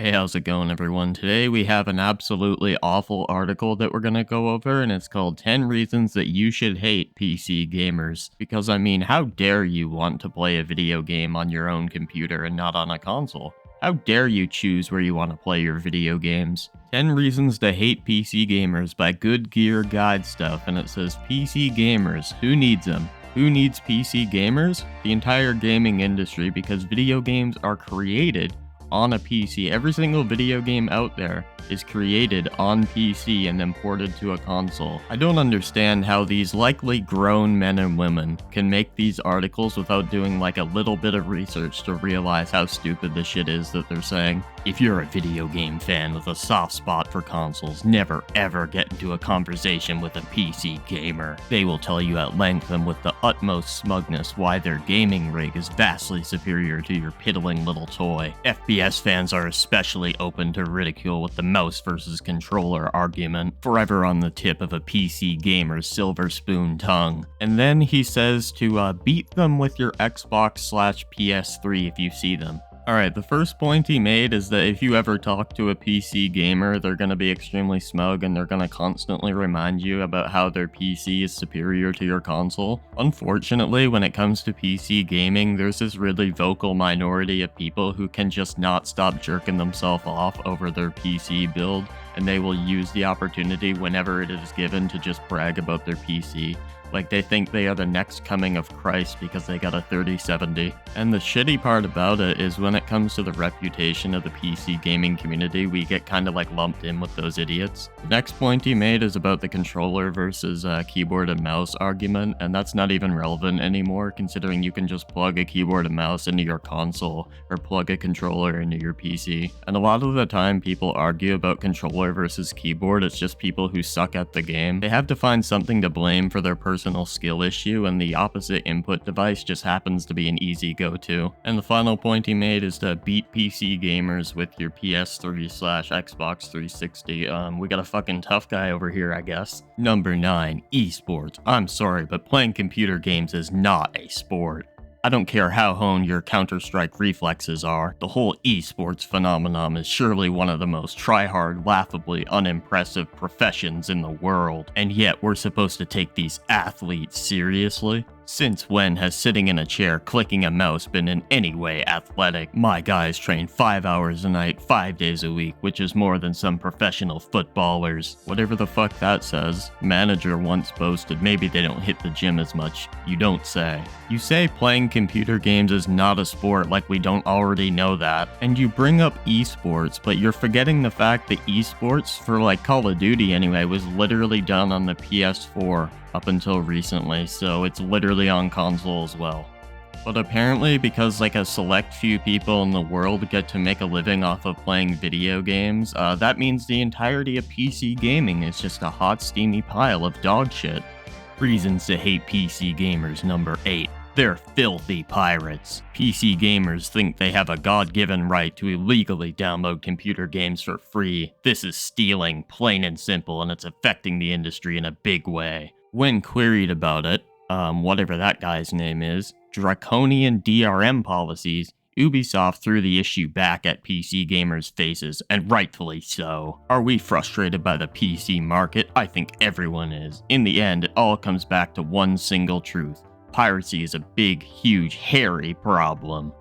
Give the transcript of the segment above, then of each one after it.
Hey, how's it going, everyone? Today we have an absolutely awful article that we're gonna go over, and it's called 10 Reasons That You Should Hate PC Gamers. Because, I mean, how dare you want to play a video game on your own computer and not on a console? How dare you choose where you want to play your video games? 10 Reasons to Hate PC Gamers by Good Gear Guide Stuff, and it says, PC gamers, who needs them? Who needs PC gamers? The entire gaming industry, because video games are created on a PC. Every single video game out there is created on PC and then ported to a console. I don't understand how these likely grown men and women can make these articles without doing like a little bit of research to realize how stupid the shit is that they're saying. If you're a video game fan with a soft spot for consoles, never ever get into a conversation with a PC gamer. They will tell you at length and with the utmost smugness why their gaming rig is vastly superior to your piddling little toy. FPS fans are especially open to ridicule with the mouse versus controller argument, forever on the tip of a PC gamer's silver spoon tongue. And then he says to beat them with your Xbox/PS3 if you see them. Alright, the first point he made is that if you ever talk to a PC gamer, they're gonna be extremely smug and they're gonna constantly remind you about how their PC is superior to your console. Unfortunately, when it comes to PC gaming, there's this really vocal minority of people who can just not stop jerking themselves off over their PC build, and they will use the opportunity whenever it is given to just brag about their PC. Like they think they are the next coming of Christ because they got a 3070. And the shitty part about it is when it comes to the reputation of the PC gaming community, we get kind of like lumped in with those idiots. The next point he made is about the controller versus keyboard and mouse argument, and that's not even relevant anymore considering you can just plug a keyboard and mouse into your console or plug a controller into your PC. And a lot of the time people argue about controller versus keyboard, it's just people who suck at the game. They have to find something to blame for their personal skill issue, and the opposite input device just happens to be an easy go-to. And the final point he made is to beat PC gamers with your PS3/Xbox 360. We got a fucking tough guy over here, I guess. Number 9, esports. I'm sorry, but playing computer games is not a sport. I don't care how honed your Counter-Strike reflexes are, the whole esports phenomenon is surely one of the most try-hard, laughably unimpressive professions in the world. And yet we're supposed to take these athletes seriously? Since when has sitting in a chair clicking a mouse been in any way athletic? My guys train 5 hours a night, 5 days a week, which is more than some professional footballers. Whatever the fuck that says. Manager once boasted maybe they don't hit the gym as much. You don't say. You say playing computer games is not a sport like we don't already know that. And you bring up esports, but you're forgetting the fact that esports, for like Call of Duty anyway, was literally done on the PS4. Up until recently, so it's literally on console as well. But apparently, because like a select few people in the world get to make a living off of playing video games, that means the entirety of PC gaming is just a hot, steamy pile of dog shit. Reasons to hate PC gamers. Number 8. They're filthy pirates. PC gamers think they have a God-given right to illegally download computer games for free. This is stealing, plain and simple, and it's affecting the industry in a big way. When queried about it, whatever that guy's name is, draconian DRM policies, Ubisoft threw the issue back at PC gamers' faces, and rightfully so. Are we frustrated by the PC market? I think everyone is. In the end, it all comes back to one single truth. Piracy is a big, huge, hairy problem.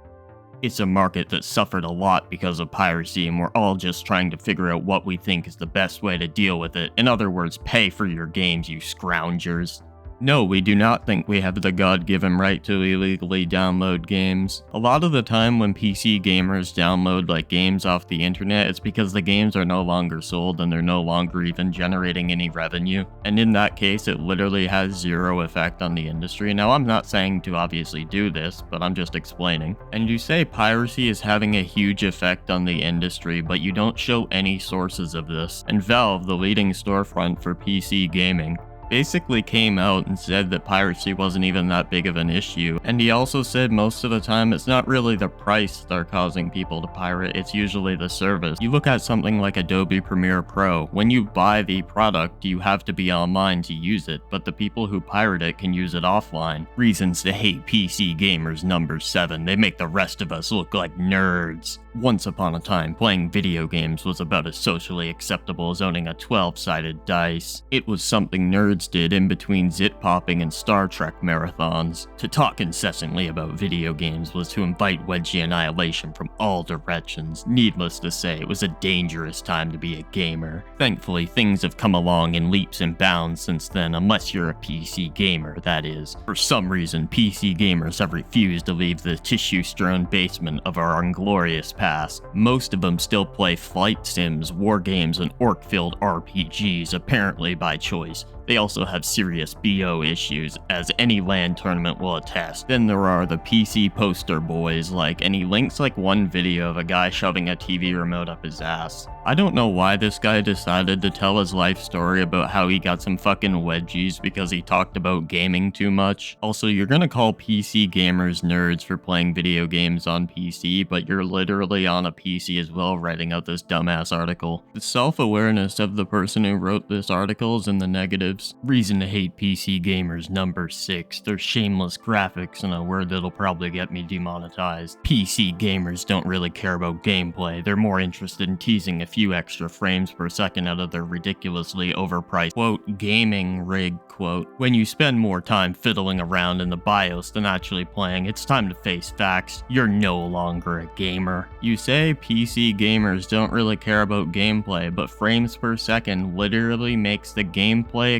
It's a market that suffered a lot because of piracy, and we're all just trying to figure out what we think is the best way to deal with it. In other words, pay for your games, you scroungers. No, we do not think we have the God-given right to illegally download games. A lot of the time when PC gamers download like games off the internet, it's because the games are no longer sold and they're no longer even generating any revenue. And in that case, it literally has zero effect on the industry. Now, I'm not saying to obviously do this, but I'm just explaining. And you say piracy is having a huge effect on the industry, but you don't show any sources of this. And Valve, the leading storefront for PC gaming, basically came out and said that piracy wasn't even that big of an issue. And he also said most of the time it's not really the price that are causing people to pirate, it's usually the service. You look at something like Adobe Premiere Pro, when you buy the product, you have to be online to use it, but the people who pirate it can use it offline. Reasons to hate PC gamers number 7, they make the rest of us look like nerds. Once upon a time, playing video games was about as socially acceptable as owning a 12-sided dice. It was something nerds did in between zit-popping and Star Trek marathons. To talk incessantly about video games was to invite wedgie annihilation from all directions. Needless to say, it was a dangerous time to be a gamer. Thankfully, things have come along in leaps and bounds since then, unless you're a PC gamer, that is. For some reason, PC gamers have refused to leave the tissue-strewn basement of our inglorious past. Most of them still play flight sims, war games, and orc-filled RPGs, apparently by choice. They also have serious BO issues, as any LAN tournament will attest. Then there are the PC poster boys, and he links one video of a guy shoving a TV remote up his ass. I don't know why this guy decided to tell his life story about how he got some fucking wedgies because he talked about gaming too much. Also, you're gonna call PC gamers nerds for playing video games on PC, but you're literally on a PC as well writing out this dumbass article. The self-awareness of the person who wrote this article is in the negatives. Reason to hate PC gamers number 6, their shameless graphics and a word that'll probably get me demonetized. PC gamers don't really care about gameplay, they're more interested in teasing a few extra frames per second out of their ridiculously overpriced, quote, gaming rig, quote. When you spend more time fiddling around in the BIOS than actually playing, it's time to face facts. You're no longer a gamer. You say PC gamers don't really care about gameplay, but frames per second literally makes the gameplay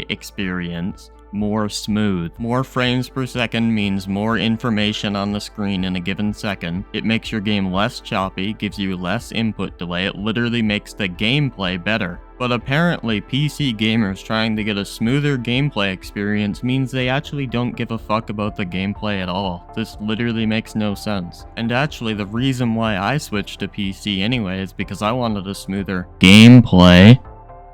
experience more smooth. More frames per second means more information on the screen in a given second. It makes your game less choppy, gives you less input delay, it literally makes the gameplay better. But apparently PC gamers trying to get a smoother gameplay experience means they actually don't give a fuck about the gameplay at all. This literally makes no sense. And actually the reason why I switched to PC anyway is because I wanted a smoother gameplay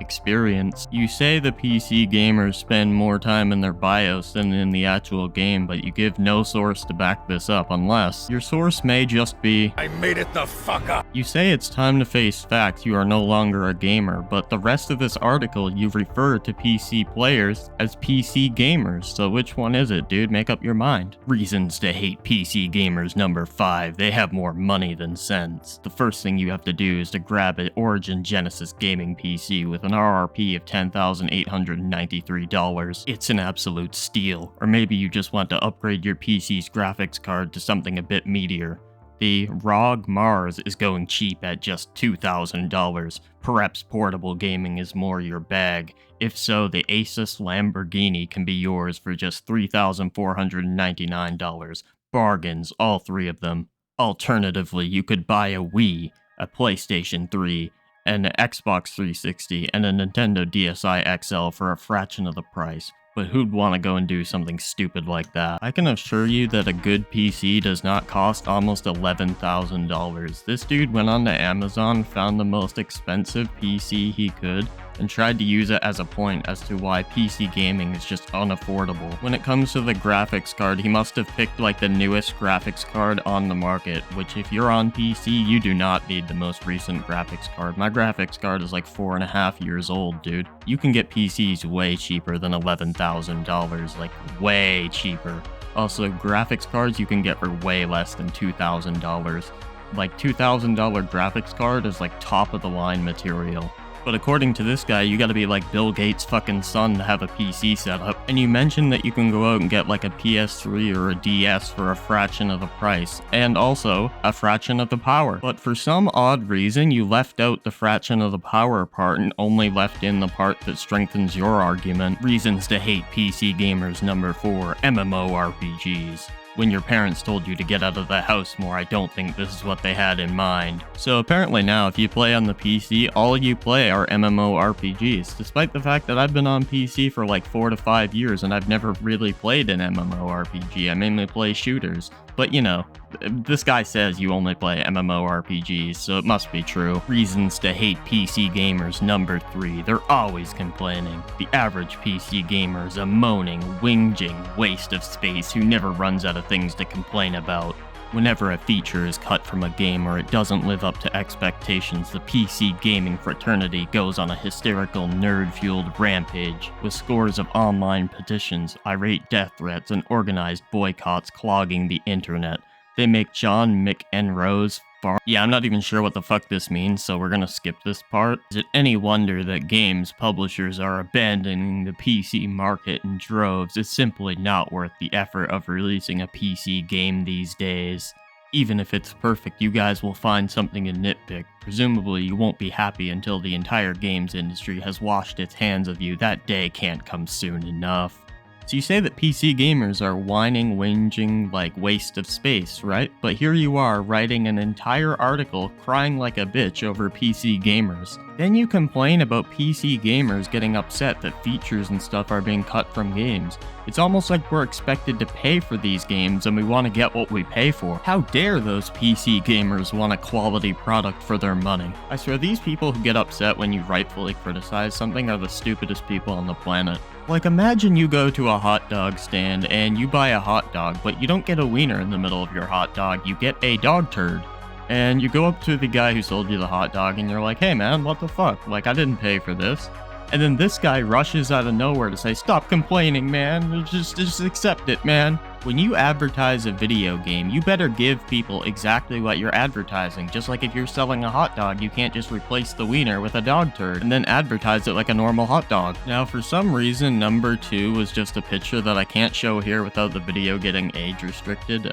experience. You say the PC gamers spend more time in their BIOS than in the actual game, but you give no source to back this up unless your source may just be, I made it the fuck up. You say it's time to face facts, you are no longer a gamer, but the rest of this article you refer to PC players as PC gamers, so which one is it, dude? Make up your mind. Reasons to hate PC gamers number 5, they have more money than sense. The first thing you have to do is to grab an Origin Genesis gaming PC with an RRP of $10,893. It's an absolute steal. Or maybe you just want to upgrade your PC's graphics card to something a bit meatier. The ROG Mars is going cheap at just $2,000. Perhaps portable gaming is more your bag. If so, the Asus Lamborghini can be yours for just $3,499. Bargains, all 3 of them. Alternatively, you could buy a Wii, a PlayStation 3, an Xbox 360, and a Nintendo DSi XL for a fraction of the price. But who'd want to go and do something stupid like that? I can assure you that a good PC does not cost almost $11,000. This dude went on to Amazon, found the most expensive PC he could, and tried to use it as a point as to why PC gaming is just unaffordable. When it comes to the graphics card, he must have picked the newest graphics card on the market, which if you're on PC, you do not need the most recent graphics card. My graphics card is 4.5 years old, dude. You can get PCs way cheaper than $11,000, way cheaper. Also, graphics cards you can get for way less than $2,000. $2,000 graphics card is top of the line material. But according to this guy, you gotta be like Bill Gates' fucking son to have a PC setup. And you mentioned that you can go out and get a PS3 or a DS for a fraction of the price, and also a fraction of the power. But for some odd reason, you left out the fraction of the power part and only left in the part that strengthens your argument. Reasons to hate PC gamers number 4, MMORPGs. When your parents told you to get out of the house more, I don't think this is what they had in mind. So apparently now, if you play on the PC, all you play are MMORPGs, despite the fact that I've been on PC for 4 to 5 years and I've never really played an MMORPG. I mainly play shooters. but you know, this guy says you only play MMORPGs, so it must be true. Reasons to hate PC gamers number 3. They're always complaining. The average PC gamer is a moaning, whinging waste of space who never runs out of things to complain about. Whenever a feature is cut from a game or it doesn't live up to expectations, the PC gaming fraternity goes on a hysterical, nerd-fueled rampage, with scores of online petitions, irate death threats, and organized boycotts clogging the internet. They make John McEnroe's farm. Yeah, I'm not even sure what the fuck this means, so we're gonna skip this part. Is it any wonder that games publishers are abandoning the PC market in droves? It's simply not worth the effort of releasing a PC game these days. Even if it's perfect, you guys will find something to nitpick. Presumably, you won't be happy until the entire games industry has washed its hands of you. That day can't come soon enough. So you say that PC gamers are whining, whinging, like waste of space, right? But here you are writing an entire article crying like a bitch over PC gamers. Then you complain about PC gamers getting upset that features and stuff are being cut from games. It's almost like we're expected to pay for these games and we want to get what we pay for. How dare those PC gamers want a quality product for their money? I swear these people who get upset when you rightfully criticize something are the stupidest people on the planet. Like, imagine you go to a hot dog stand and you buy a hot dog, but you don't get a wiener in the middle of your hot dog, you get a dog turd. And you go up to the guy who sold you the hot dog and you're like, hey man, what the fuck? Like, I didn't pay for this. And then this guy rushes out of nowhere to say, stop complaining, man. Just accept it, man. When you advertise a video game, you better give people exactly what you're advertising. Just like if you're selling a hot dog, you can't just replace the wiener with a dog turd and then advertise it like a normal hot dog. Now, for some reason, number 2 was just a picture that I can't show here without the video getting age restricted.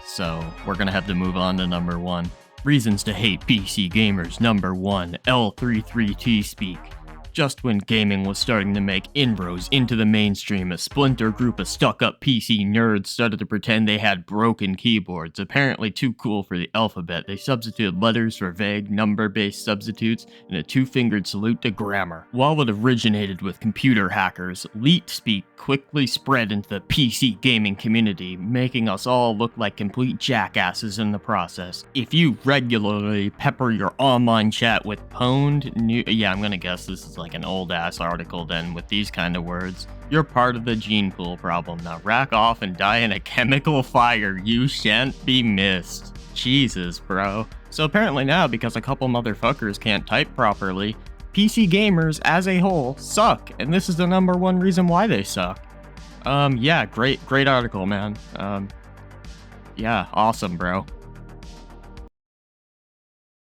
So we're gonna have to move on to number 1. Reasons to hate PC gamers. Number 1, L33T speak. Just when gaming was starting to make inroads into the mainstream, a splinter group of stuck-up PC nerds started to pretend they had broken keyboards, apparently too cool for the alphabet. They substituted letters for vague, number-based substitutes, and a two-fingered salute to grammar. While it originated with computer hackers, Leetspeak quickly spread into the PC gaming community, making us all look like complete jackasses in the process. If you regularly pepper your online chat with pwned new— yeah, I'm gonna guess this is like an old ass article then with these kind of words. You're part of the gene pool problem. Now rack off and die in a chemical fire. You shan't be missed. Jesus, bro. So apparently now, because a couple motherfuckers can't type properly, PC gamers as a whole suck, and this is the number 1 reason why they suck. Yeah, great article, man. Yeah, awesome, bro.